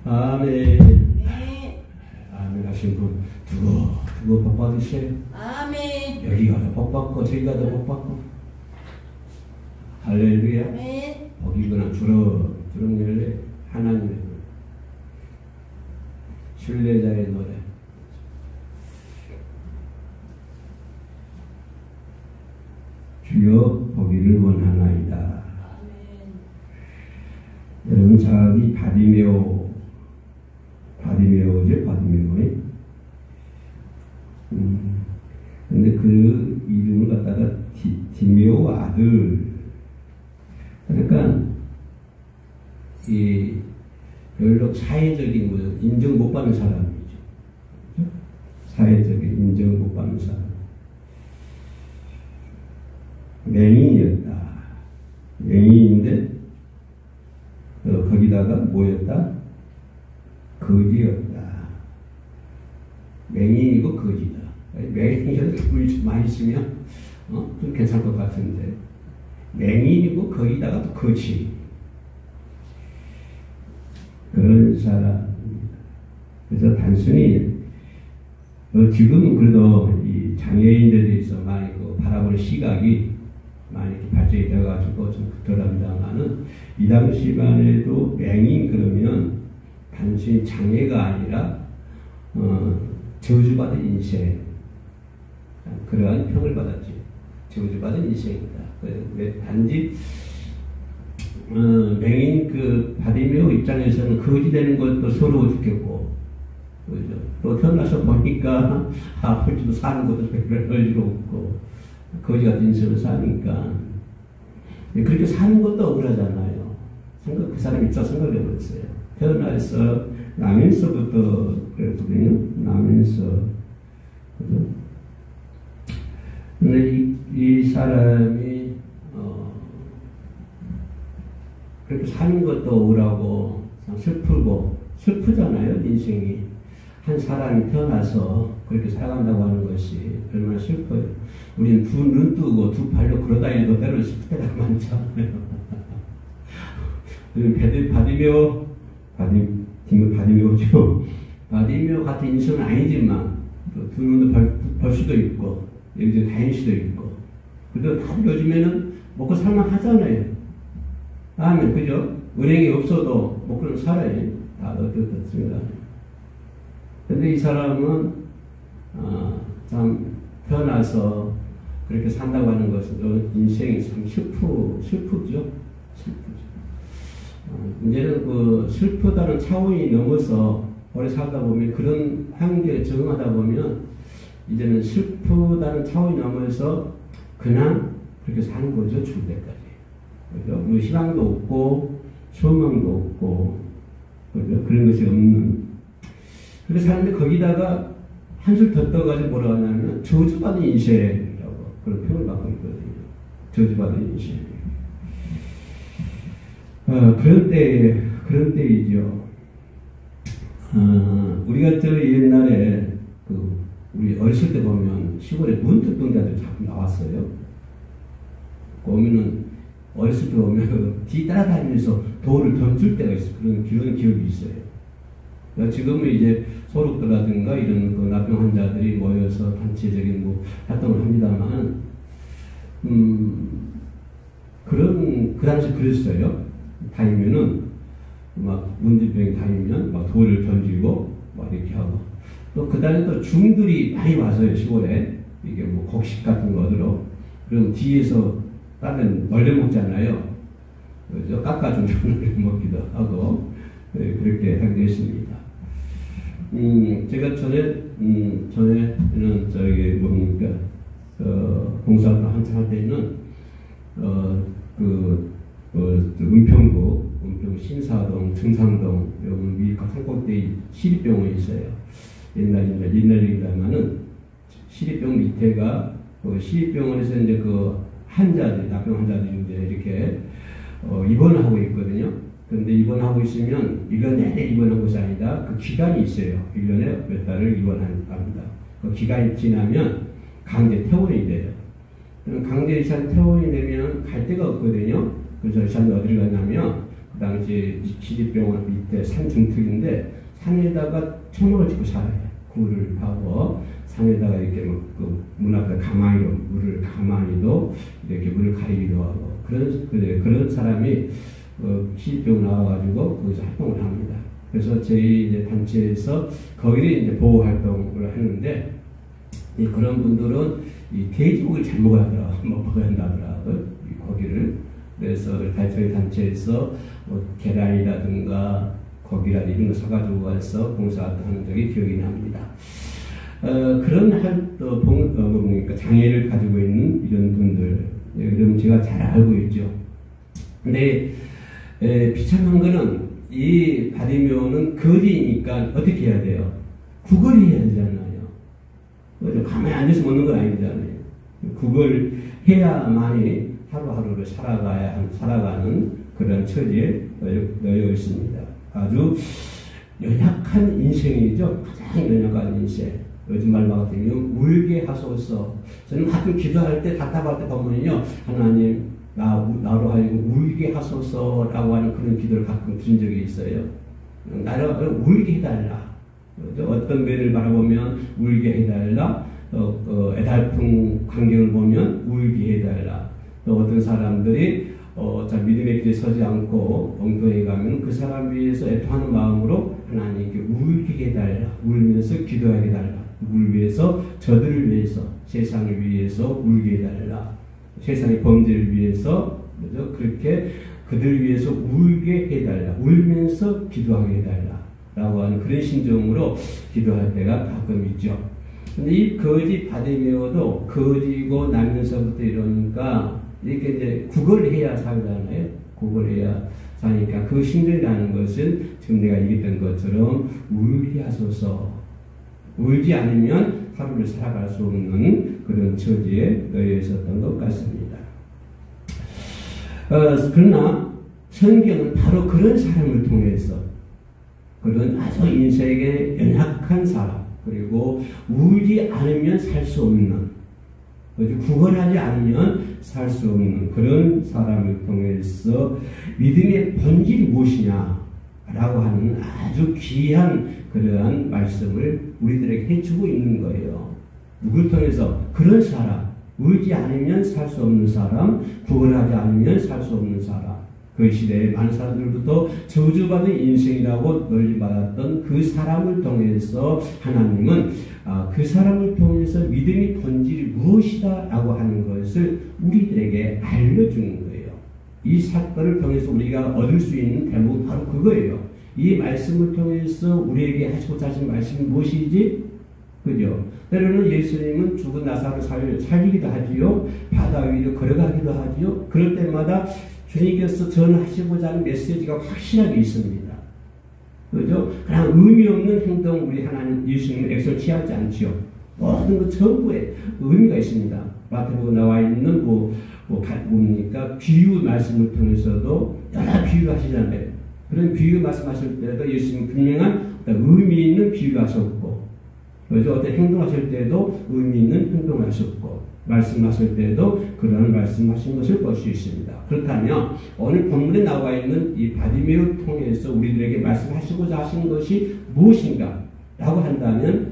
아멘. 네. 아멘 하신 분 두고 복 받으세요. 아멘. 여기 가도 복 받고 저기 가도 복 받고. 할렐루야. 아멘. 복이거나 주름 열래 하나님의 순례자의 노래. 주여 보기를 원하나이다. 아멘. 여러분 자기 바디메오죠? 바디메오에. 근데 그 이름을 갖다가 디메오 아들. 그러니까 이 별로 사회적인 거 인정 못 받는 사람이죠. 사회적인 인정 못 받는 사람. 맹인이었다. 맹인인데 거기다가 뭐였다? 거지였다. 맹인이고 거지다. 맹인이어도 물 좀 많이 쓰면 좀 괜찮을 것 같은데 맹인이고 거기다가 또 거지. 그런 사람입니다. 그래서 단순히 지금은 그래도 이 장애인들에 대해서 많이 바라보는 시각이 많이 이렇게 발전이 되어가지고 좀 덜합니다만은 이 당시만 해도 맹인 그러면 단순히 장애가 아니라 저주받은 인생, 그러한 평을 받았지. 저주받은 인생이다. 단지 맹인 그 바디메오 입장에서는 거지되는 것도 서러워 죽겠고, 그죠? 또 태어나서 보니까 아버지도 사는 것도 별로 없고 거지 같은 인생을 사니까 그렇게 사는 것도 억울하잖아요. 그 사람이 있다 생각을 해버렸어요. 태어나서 나면서부터 그랬거든요. 나면서. 그죠? 근데 이 사람이 그렇게 사는 것도 억울하고 슬프잖아요. 인생이. 한 사람이 태어나서 그렇게 살아간다고 하는 것이 얼마나 슬퍼요. 우리는 두 눈 뜨고 두 발로 걸어다니도 때로는 슬플 때가 많잖아요. 바디메오죠. 바디메오 같은 인생은 아니지만 두 눈도 벌 수도 있고 여기서 다닐 수도 있고 그래도 다들 요즘에는 먹고 살만 하잖아요. 다음에 그죠? 은행이 없어도 먹고는 살아요. 다 어떻습니다. 근데 이 사람은 참 태어나서 그렇게 산다고 하는 것은 인생이 참 슬프죠. 이제는 그 슬프다는 차원이 넘어서 오래 살다 보면 그런 환경에 적응하다 보면 이제는 슬프다는 차원이 넘어서 그냥 그렇게 사는 거죠. 죽을 때까지. 그죠? 뭐 희망도 없고 소망도 없고 그죠? 그런 것이 없는. 그래서 사는데 거기다가 한술 더 떠가지고 뭐라고 하냐면 저주받은 인생이라고 그런 표현을 받고 있거든요. 저주받은 인생. 그런 때이죠. 우리가 저 옛날에 우리 어렸을 때 보면 시골에 문득동자들 자꾸 나왔어요. 오면은 어렸을 때 보면 뒤 따라다니면서 돌을 던질 때가 있어요. 그런 기억이 있어요. 지금은 이제 소록도라든가 이런 그 납병 환자들이 모여서 단체적인 활동을 합니다만, 그 당시 그랬어요. 다니면은, 문제병이 다니면, 돌을 던지고, 이렇게 하고. 또 그 다음에 또 중들이 많이 와서요, 시골에. 이게 곡식 같은 거 얻으러. 그럼 뒤에서 다른 놀려먹잖아요. 그죠? 깎아주면 놀려먹기도 하고, 네, 그렇게 하게 됐습니다. 제가 전에는 봉사활동 한참 할 때는, 은평구, 신사동, 증상동, 여기 위 산꼭대기 시립병원이 있어요. 옛날이다마는 시립병원 밑에가, 시립병원에서 이제 납병 환자들이 이제 이렇게, 입원을 하고 있거든요. 그런데 입원하고 있으면 1년 내내 입원한 것이 아니다. 그 기간이 있어요. 1년에 몇 달을 입원합니다. 그 기간이 지나면 강제 퇴원이 돼요. 강제 의사 퇴원이 되면 갈 데가 없거든요. 그래서 의사는 어디를 가냐면 그 당시 시립병원 밑에 산 중턱인데 산에다가 천막을 짓고 살아요. 굴을 파고 산에다가 이렇게 문 앞에 가만히도 물을 가만히도 이렇게 물을 가리기도 하고 그런 사람이 시립병원 나와가지고 거기서 활동을 합니다. 그래서 저희 이제 단체에서 거기를 이제 보호 활동을 하는데 그런 분들은 이 돼지고기를 잘 먹어야 한다더라고요. 이 고기를. 그래서 저희 단체에서 계란이라든가 고기라든가 이런 거 사가지고 가서 봉사하는 적이 기억이 납니다. 그런 그러니까 장애를 가지고 있는 이런 분들, 그럼 제가 잘 알고 있죠. 근데 비참한 거는 이 바디메오는 거리니까 어떻게 해야 돼요? 구걸해야 되잖아요. 가만히 앉아서 먹는 건 아니잖아요. 구걸해야만이 하루하루를 살아가는 그런 처지에 놓여 있습니다. 아주 연약한 인생이죠. 가장 연약한 인생. 요즘 말로 같으면 울게 하소서. 저는 가끔 기도할 때 답답할 때 보면요, 하나님 나로 하여금 울게 하소서라고 하는 그런 기도를 가끔 드린 적이 있어요. 나를 울게 해달라. 어떤 면을 바라보면 울게 해달라. 애달픈 광경을 보면 울게 해달라. 또 어떤 사람들이 믿음의 길에 서지 않고 엉뚱하게 가면 그 사람 위해서 애통하는 마음으로 하나님께 울게 해달라. 울면서 기도하게 해달라. 누굴 위해서? 저들을 위해서, 세상을 위해서 울게 해달라. 세상의 범죄를 위해서 그렇게 그들 위해서 울게 해달라. 울면서 기도하게 해달라. 라고 하는 그런 심정으로 기도할 때가 가끔 있죠. 근데 이 거지 바디메오도 거지고 나면서부터 이러니까 이렇게 이제 구걸해야 살잖아요. 구걸해야 사니까 그 힘들다는 것은 지금 내가 얘기했던 것처럼 울게 하소서. 울지 않으면 하루를 살아갈 수 없는 그런 처지에 놓여 있었던 것 같습니다. 그러나 성경은 바로 그런 사람을 통해서 그런 아주 인생에 연약한 사람, 그리고 울지 않으면 살 수 없는, 구걸하지 않으면 살 수 없는 그런 사람을 통해서 믿음의 본질이 무엇이냐 라고 하는 아주 귀한 그러한 말씀을 우리들에게 해주고 있는 거예요. 누굴 통해서? 그런 사람, 울지 않으면 살 수 없는 사람, 구걸하지 않으면 살 수 없는 사람. 그 시대에 많은 사람들부터 저주받은 인생이라고 놀림받았던 그 사람을 통해서 하나님은 그 사람을 통해서 믿음의 본질이 무엇이다 라고 하는 것을 우리들에게 알려주는 거예요. 이 사건을 통해서 우리가 얻을 수 있는 대목은 바로 그거예요. 이 말씀을 통해서 우리에게 하시고자 하신 말씀이 무엇이지? 그죠? 때로는 예수님은 죽은 나사로를 살리기도 하지요. 바다 위로 걸어가기도 하지요. 그럴 때마다 주님께서 전하시고자 하는 메시지가 확실하게 있습니다. 그죠? 그냥 의미 없는 행동 우리 하나님 예수님은 액션 취하지 않지요. 모든 것 전부에 의미가 있습니다. 마태복음 나와 있는 뭡니까? 비유 말씀을 통해서도 여러 비유 하시잖아요. 그런 비유 말씀하실 때도 예수님은 분명한 의미 있는 비유를 하셨고, 그죠? 어떤 행동하실 때도 의미 있는 행동을 하셨고, 말씀하실 때도 그런 말씀하신 것을 볼 수 있습니다. 그렇다면 오늘 본문에 나와 있는 이 바디메오를 통해서 우리들에게 말씀하시고자 하신 것이 무엇인가 라고 한다면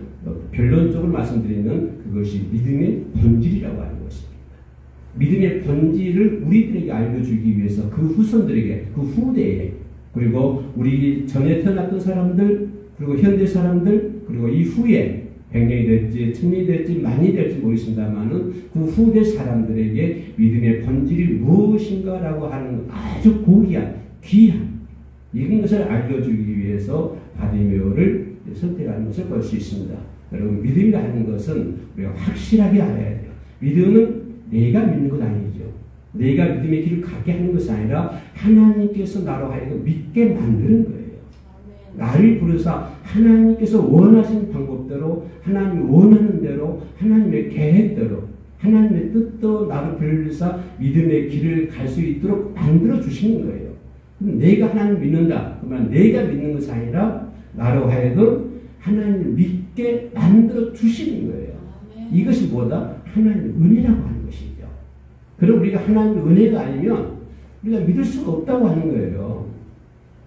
결론적으로 말씀드리면 그것이 믿음의 본질이라고 하는 것입니다. 믿음의 본질을 우리들에게 알려주기 위해서 그 후손들에게, 그 후대에, 그리고 우리 전에 태어났던 사람들, 그리고 현대 사람들, 그리고 이후에 100년이 될지 1000년이 될지 만이 될지 모르겠습니다만은 그 후대 사람들에게 믿음의 본질이 무엇인가라고 하는 아주 고귀한 귀한 이런 것을 알려주기 위해서 바디메오를 선택하는 것을 볼 수 있습니다. 여러분, 믿음이라는 것은 우리가 확실하게 알아야 돼요. 믿음은 내가 믿는 것 아니죠. 내가 믿음의 길을 가게 하는 것이 아니라 하나님께서 나로 하여금 믿게 만드는 거예요. 나를 부르사 하나님께서 원하신 방법대로, 하나님이 원하는 대로, 하나님의 계획대로, 하나님의 뜻대로 나를 부르사 믿음의 길을 갈 수 있도록 만들어 주시는 거예요. 그럼 내가 하나님 믿는다. 그러면 내가 믿는 것이 아니라 나로 하여금 하나님을 믿게 만들어 주시는 거예요. 이것이 뭐다? 하나님의 은혜라고 하는 것이죠. 그럼 우리가 하나님의 은혜가 아니면 우리가 믿을 수가 없다고 하는 거예요.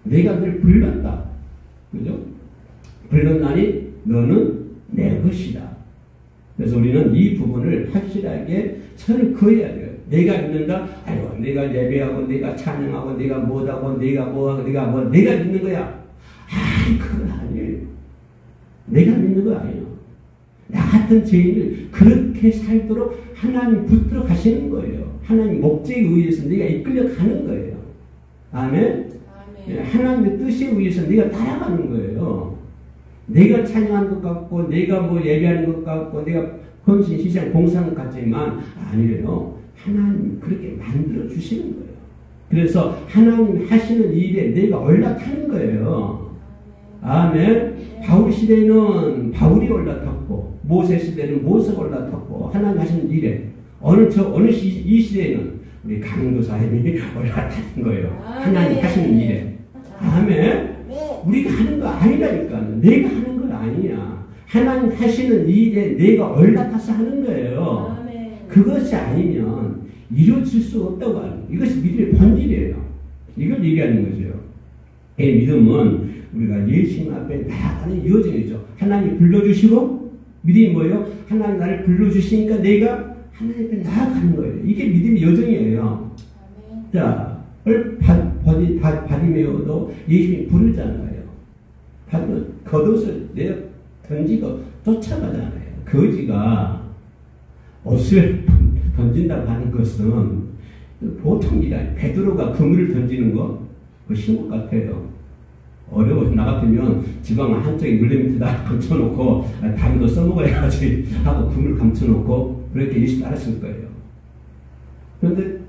내가 널 불렀다. 그죠? 불렀나니 너는 내 것이다. 그래서 우리는 이 부분을 확실하게 선을 그어야 돼요. 내가 믿는다? 아이고, 내가 예배하고, 내가 찬양하고, 내가 뭐하고, 내가 뭐하고, 내가 믿는 거야. 아이, 그건 아니에요. 내가 믿는 거 아니에요. 나 같은 죄인을 그렇게 살도록 하나님 붙들어 가시는 거예요. 하나님 목적에 의해서 내가 이끌려 가는 거예요. 아멘? 아멘. 하나님의 뜻에 의해서 내가 따라가는 거예요. 내가 찬양하는 것 같고, 내가 뭐 예배하는 것 같고, 내가 헌신, 희생, 봉사하는 것 같지만, 아니에요. 하나님 그렇게 만들어 주시는 거예요. 그래서 하나님 하시는 일에 내가 올라타는 거예요. 아멘. 바울 시대에는 바울이 올라탔고, 모세 시대는 모세가 올라탔고, 하나님 하시는 일에, 이 시대에는 우리 강도사님이 올라탔는 거예요. 하나님 하시는 일에. 아멘. 우리가 하는 거 아니라니까. 내가 하는 건 아니야. 하나님 하시는 일에 내가 올라타서 하는 거예요. 그것이 아니면 이루어질 수 없다고 하는 거예요. 이것이 믿음의 본질이에요. 이걸 얘기하는 거죠. 이 믿음은 우리가 예수님 앞에 나아가는 여정이죠. 하나님 불러주시고, 믿음이 뭐예요? 하나님 나를 불러주시니까 내가 하나님 앞에 나아가는 거예요. 이게 믿음의 여정이에요. 자, 바디메오도 예수님이 부르잖아요. 겉옷을 내어 던지고 쫓아가잖아요. 거지가 옷을 던진다고 하는 것은 보통 일이 아니에요. 베드로가 그물을 던지는 거, 그거 쉬운 것 같아요. 어려워서 나 같으면 지방 한쪽에 물레밑에다 감춰놓고 다리도 써먹어야지 하고 그물 감춰놓고 그렇게 예수 따랐을 거예요. 그런데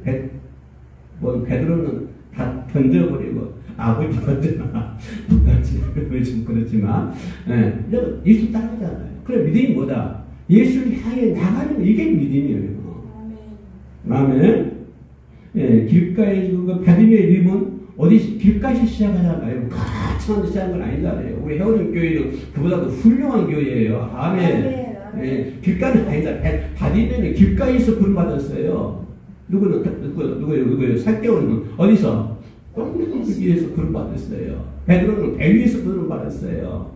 베드로는 다 던져버리고 아버지 던져놔 못 던지는 좀 그렇지만 예수 따라가잖아요. 그래 믿음이 뭐다? 예수를 향해 나가는 거, 이게 믿음이에요. 아멘. 길가에 그 바디메의 믿음은 어디 길가에서 시작하잖아요. 가창한 데 시작한 건 아니잖아요. 우리 헤어림 교회는 그보다도 훌륭한 교회예요. 아멘. 길가는 아니다. 바디메는 길가에서 부름받았어요. 누구예요? 살게오는 어디서? 똥 위에서 부름받았어요. 베드로는 배 위에서 부름받았어요.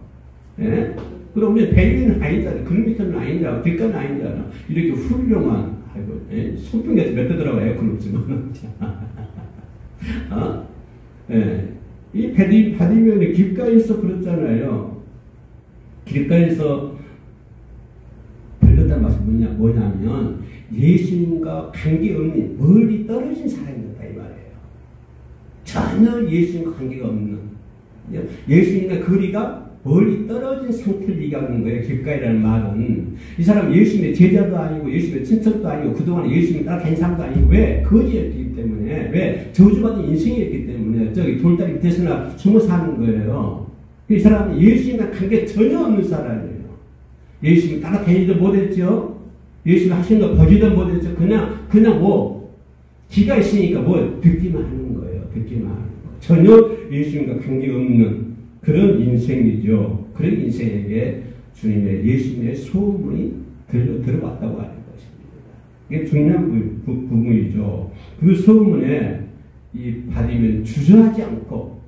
예? 그럼 우리 배 위는 아니잖아. 그 밑에는 아니잖아. 길가는 아니잖아. 이렇게 훌륭한, 아이고, 손등에서 몇 대 들어가 에어컨 없지만. 이 바디면이 길가에서 그렇잖아요. 길가에서 불렀다는 말은 뭐냐면, 예수님과 관계없는 멀리 떨어진 사람이었다 이 말이에요. 전혀 예수님과 관계가 없는, 예수님과 거리가 멀리 떨어진 상태를 얘기하는 거예요. 길가이라는 말은. 이 사람은 예수님의 제자도 아니고 예수님의 친척도 아니고 그동안 예수님을 따라다닌 사람도 아니고, 왜? 거지였기 때문에, 왜? 저주받은 인생이었기 때문에 저기 돌다리 밑에서나 숨어 사는 거예요. 이 사람은 예수님과 관계 전혀 없는 사람이에요. 예수님 따라다니지도 못했죠. 예수님 하신 거 보지도 못했죠. 그냥 뭐 기가 있으니까 뭐 듣기만 하는 거예요. 듣기만 하는 거. 전혀 예수님과 관계없는 그런 인생이죠. 그런 인생에게 주님의 예수님의 소문이 들어왔다고 하는 것입니다. 이게 중요한 부분이죠. 그 소문에 이 바디면 주저하지 않고,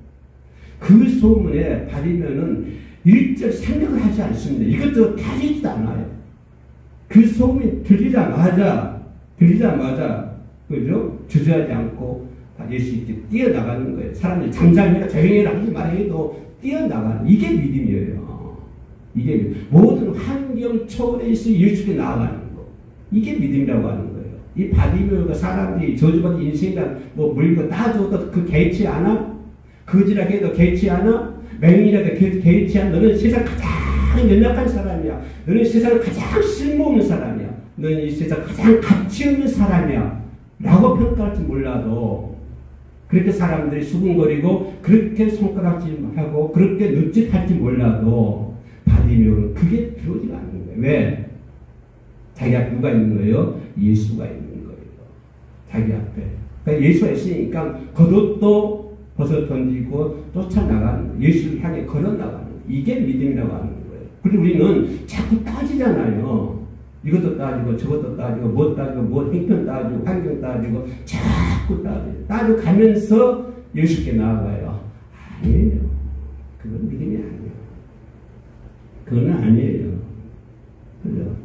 그 소문에 바디면은 일절 생각을 하지 않습니다. 이것저것 따지지도 않아요. 그 소문이 들리자마자, 그죠? 주저하지 않고 예수님께 뛰어나가는 거예요. 사람들이 잠잠해라, 조용해라 하지 말아도 뛰어나가는, 이게 믿음이에요. 이게 모든 환경 초월에서 예수께 나아가는 거, 이게 믿음이라고 하는 거예요. 이 바디메오가 사람들이 저주받은 인생이란 뭐 물고 따줘도 그 개의치 않아? 거지라 해도 개의치 않아? 맹인이라도 개의치 않아? 너는 세상 가장 연약한 사람이야. 너는 세상 가장 쓸모없는 사람이야. 너는 이 세상 가장 가치 없는 사람이야. 라고 평가할지 몰라도, 그렇게 사람들이 수군거리고 그렇게 손가락질하고 그렇게 눈짓할지 몰라도 바디메오는 그게 들어오지가 않는 거예요. 왜? 자기 앞에 누가 있는 거예요? 예수가 있는 거예요. 자기 앞에. 그러니까 예수가 있으니까 겉옷도 벗어 던지고 쫓아나가는 거예요. 예수를 향해 걸어나가는 거예요. 이게 믿음이라고 하는 거예요. 그리고 우리는 자꾸 따지잖아요. 이것도 따지고 저것도 따지고 뭐 따지고 뭐 행편 따지고 환경 따지고 자꾸 따지고 가면서 예수께 나아가요. 아니에요. 그건 믿음이 아니에요. 그건 아니에요. 그죠?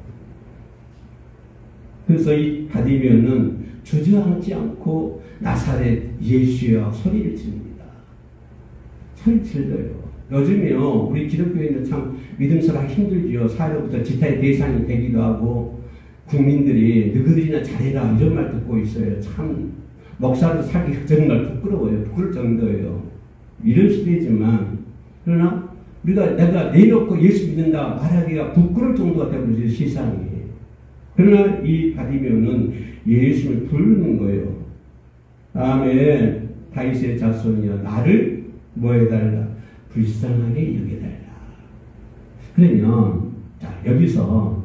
그래서 이 바디메오는 주저앉지 않고 나사렛 예수여 소리를 지릅니다. 소리 질러요. 요즘에요, 우리 기독교인들 참 믿음서가 힘들지요. 사회로부터 지탄의 대상이 되기도 하고, 국민들이 너희들이나 잘해라 이런 말 듣고 있어요. 참 목사로 살기 정말 부끄러워요. 부끄러울 정도예요. 이런 시대지만, 그러나 우리가 내가 내놓고 예수 믿는다 말하기가 부끄러울 정도가 되어버려요, 세상이. 그러나 이 바디메오는 예수를 부르는 거예요. 아멘. 다윗의 자손이여 나를 뭐 해달라? 불쌍하게 여겨달라. 그러면 자 여기서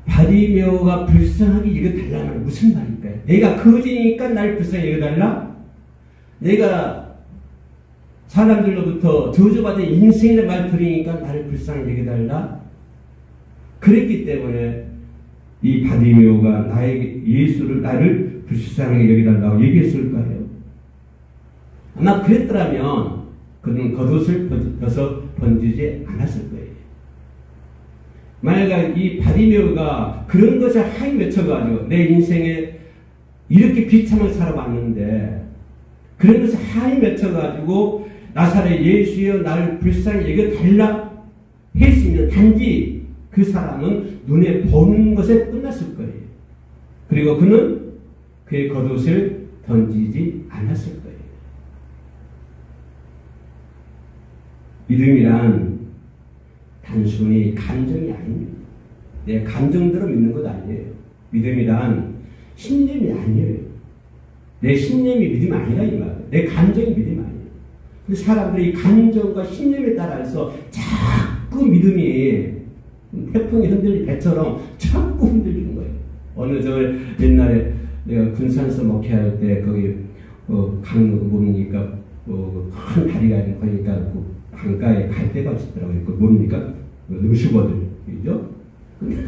바디메오가 불쌍하게 여겨달라는 무슨 말일까요? 내가 거지니까 나를 불쌍하게 여겨달라? 내가 사람들로부터 저주받은 인생이라는 말 들으니까 나를 불쌍하게 여겨달라? 그랬기 때문에 이 바디메오가 나에게 예수를 나를 불쌍하게 여겨달라고 얘기했을까요? 아마 그랬더라면 그는 겉옷을 벗어 번지지 않았을 거예요. 만약 이 바디메오가 그런 것을 하이 외쳐가지고 내 인생에 이렇게 비참하게 살아봤는데 그런 것을 하이 외쳐가지고 나사렛 예수여 나를 불쌍히 여겨달라 했으면 단지 그 사람은 눈에 보는 것에 끝났을 거예요. 그리고 그는 그의 겉옷을 던지지 않았을 거예요. 믿음이란 단순히 감정이 아닙니다. 내 감정대로 믿는 것 아니에요. 믿음이란 신념이 아니에요. 내 신념이 믿음이 아니라 이 말이에요. 내 감정이 믿음이 아니에요. 근데 사람들이 감정과 신념에 따라서 자꾸 믿음이 태풍이 흔들린 배처럼 자꾸 흔들리는 거예요. 어느 저 옛날에 내가 군산서 목회할 때 거기 강 뭡니까 큰 다리가 있는 거니까 그 강가에 갈대가 있더라고요. 그 뭡니까 능수거들 그죠?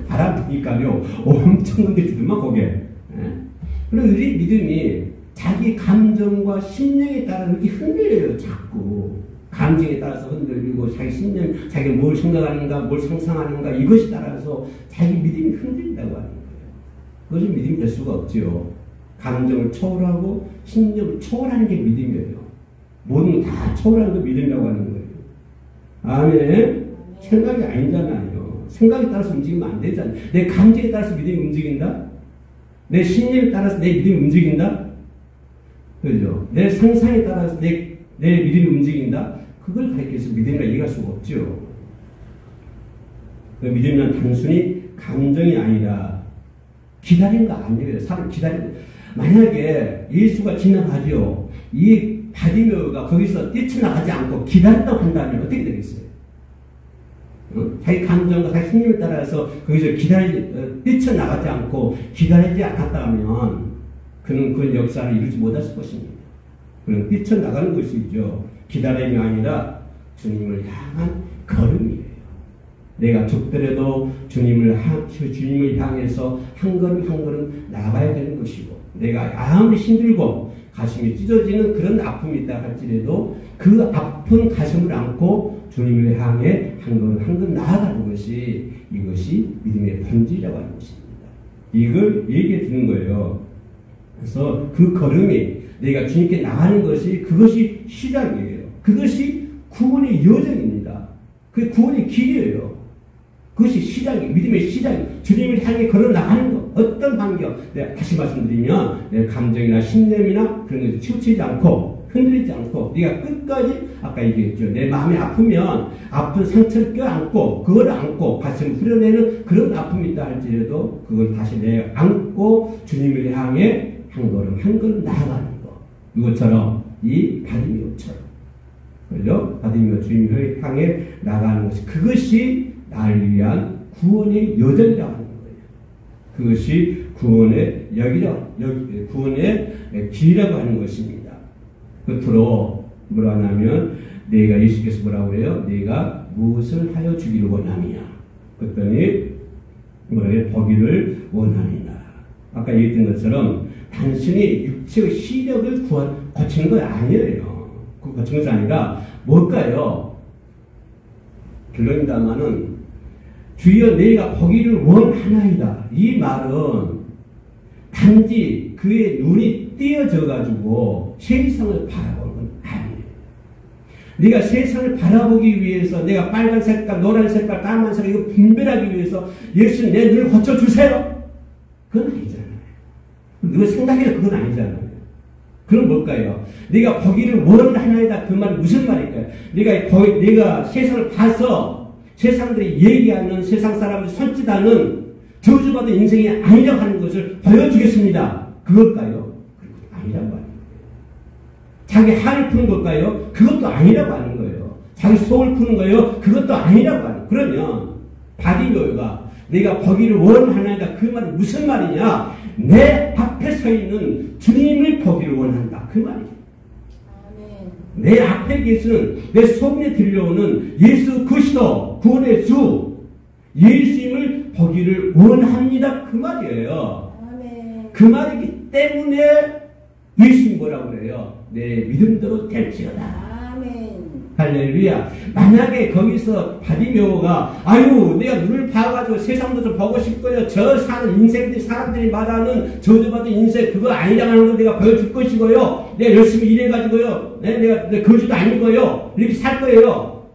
바람 부니까요 엄청 흔들리더만 거기에. 그리고 우리 믿음이 자기 감정과 신념에 따라 이렇게 흔들려요. 자꾸 감정에 따라서 흔들리고 자기 신념, 자기가 뭘 생각하는가, 뭘 상상하는가 이것이 따라서 자기 믿음이 흔들린다고 하는 거예요. 그것이 믿음이 될 수가 없지요. 감정을 초월하고 신념을 초월하는 게 믿음이에요. 모든 거 다 초월하는 게 믿음이라고 하는 거예요. 아멘. 생각이 아니잖아요. 생각에 따라서 움직이면 안 되잖아요. 내 감정에 따라서 믿음이 움직인다? 내 신념에 따라서 내 믿음이 움직인다? 그죠? 내 상상에 따라서 내 믿음이 움직인다? 그걸 가리켜서 믿음이라 얘기할 수가 없죠. 그 믿음은 단순히 감정이 아니라 기다린 거 아니에요. 사람 기다리고. 만약에 예수가 지나가죠. 이 바디메오가 거기서 뛰쳐나가지 않고 기다렸다고 한다면 어떻게 되겠어요? 자기 감정과 자기 신념에 따라서 거기서 뛰쳐나가지 않고 기다리지 않았다면 그는 그 역사를 이루지 못했을 것입니다. 그는 뛰쳐나가는 것이죠. 기다림이 아니라 주님을 향한 걸음이에요. 내가 죽더라도 주님을 향해서 한 걸음 한 걸음 나가야 되는 것이고 내가 아무리 힘들고 가슴이 찢어지는 그런 아픔이 있다 할지라도 그 아픈 가슴을 안고 주님을 향해 한 걸음 한 걸음 나아가는 것이 이것이 믿음의 본질이라고 하는 것입니다. 이걸 얘기해 주는 거예요. 그래서 그 걸음이 내가 주님께 나가는 것이 그것이 시작이에요. 그것이 구원의 여정입니다. 그게 구원의 길이에요. 그것이 시작이에요. 믿음의 시작이에요. 주님을 향해 걸어 나가는 것. 어떤 환경, 내가 다시 말씀드리면 내 감정이나 신념이나 그런 것을 치우치지 않고 흔들리지 않고 네가 끝까지 아까 얘기했죠. 내 마음이 아프면 아픈 상처를 껴안고 그걸 안고 가슴을 후려내는 그런 아픔이 있다 할지라도 그걸 다시 내가 안고 주님을 향해 한 걸음 한 걸음 나아가는 것. 이것처럼 이 바디메오처럼 그죠? 바디메오 주님을 향해 나가는 것이 그것이 나를 위한 구원의 여정이라고 하는 거예요. 그것이 구원의 구원의 길이라고 하는 것입니다. 끝으로 뭐라 하냐면 내가 예수께서 뭐라고 그래요? 내가 무엇을 하여 주기를 원하느냐? 그랬더니 뭐예요? 보기를 원하느냐? 아까 얘기했던 것처럼 단순히 육체의 시력을 고치는 거 아니에요. 그 거친 것이 아니라 뭘까요? 결론입니다마는 주여 내가 보기를 원하나이다. 이 말은 단지 그의 눈이 띄어져 가지고 세상을 바라보는 건 아니에요. 네가 세상을 바라보기 위해서 내가 빨간 색깔, 노란 색깔, 까만 색깔 이거 분별하기 위해서 예수님 내 눈을 고쳐주세요. 그건 아니잖아요. 누가 생각해도 그건 아니잖아요. 그럼 뭘까요? 네가 보기를 원하나이다. 그 말은 무슨 말일까요? 네가 세상을 봐서 세상들이 얘기하는 세상 사람들이 손짓하는 저주받은 인생이 아니라고 하는 것을 보여주겠습니다. 그걸까요? 아니라고 하는 거예요. 자기 한을 푸는 걸까요? 그것도 아니라고 하는 거예요. 자기 속을 푸는 거예요? 그것도 아니라고 하는 거예요. 그러면 바디메오가 내가 보기를 원하나이다. 그 말은 무슨 말이냐? 내 앞에 서 있는 주님을 보기를 원한다. 그 말이에요. 내 앞에 계시는 내 속에 들려오는 예수 그리스도 구원의 주 예수님을 보기를 원합니다. 그 말이에요. 그 말이기 때문에 예수님 뭐라고 그래요? 내 믿음대로 될지어다. 할렐루야. 만약에 거기서 바디메오가 아유 내가 눈을 봐가지고 세상도 좀 보고 싶고요. 저 사는 인생들이 사람들이 말하는 저주받은 인생 그거 아니라고 하는 걸 내가 보여줄 것이고요. 내가 열심히 일해가지고요. 내가 거주도 아니고요. 이렇게 살 거예요.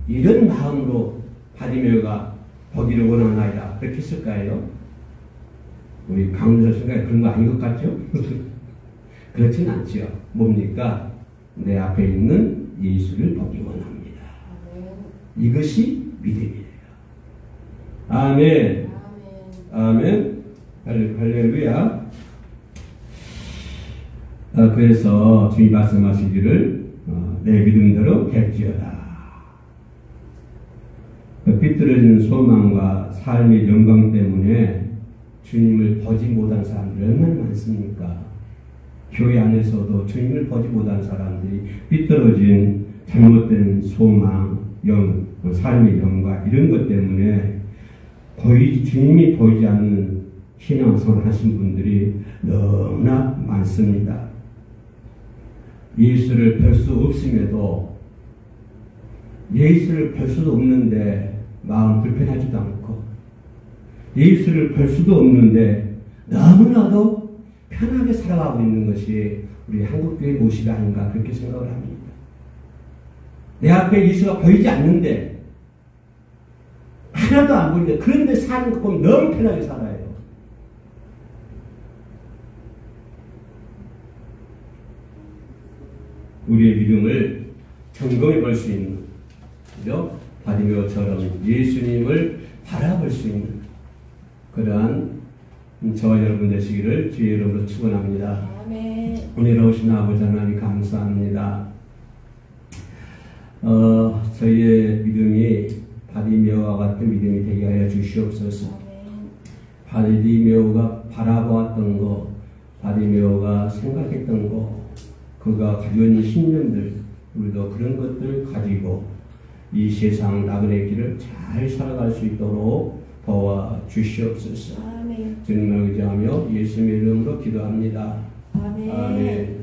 이런 마음으로 바디메오가 보기를 원하나이다. 그렇게 했을까요? 우리 강문서 생각에 그런 거 아닌 것 같죠? 그렇진 않죠. 뭡니까? 내 앞에 있는 예수를 보기 원합니다. 이것이 믿음이에요. 아멘. 아멘. 할렐루야. 그래서 주님 말씀하시기를 내 믿음대로 될지어다. 삐뚤어진 소망과 삶의 영광 때문에 주님을 보지 못한 사람들이 얼마나 많습니까? 교회 안에서도 주님을 보지 못한 사람들이 삐뚤어진 잘못된 소망, 삶의 영광 이런 것 때문에 주님이 보이지 않는 신앙생활을 하신 분들이 너무나 많습니다. 예수를 뵐 수 없음에도 예수를 뵐 수도 없는데 마음 불편하지도 않고 예수를 뵐 수도 없는데 너무나도 편하게 살아가고 있는 것이 우리 한국교회 모습이 아닌가 그렇게 생각을 합니다. 내 앞에 예수가 보이지 않는데 하나도 안 보이는데 그런데 사는 거 보면 너무 편하게 살아요. 우리의 믿음을 점검해 볼 수 있는 그죠? 바디메오처럼 예수님을 바라볼 수 있는 그러한 저와 여러분 되시기를 주의 이름으로 축원합니다. 오늘 오신 아버지 하나님 감사합니다. 저희의 믿음이 바디메오와 같은 믿음이 되게 하여 주시옵소서. 바디메오가 바라보았던 거, 바디메오가 생각했던 거, 그가 가지고 있는 신념들, 우리도 그런 것들 가지고 이 세상 나그네 길을 잘 살아갈 수 있도록 도와 주시옵소서. 주님을 의지하며 예수님의 이름으로 기도합니다. 아멘.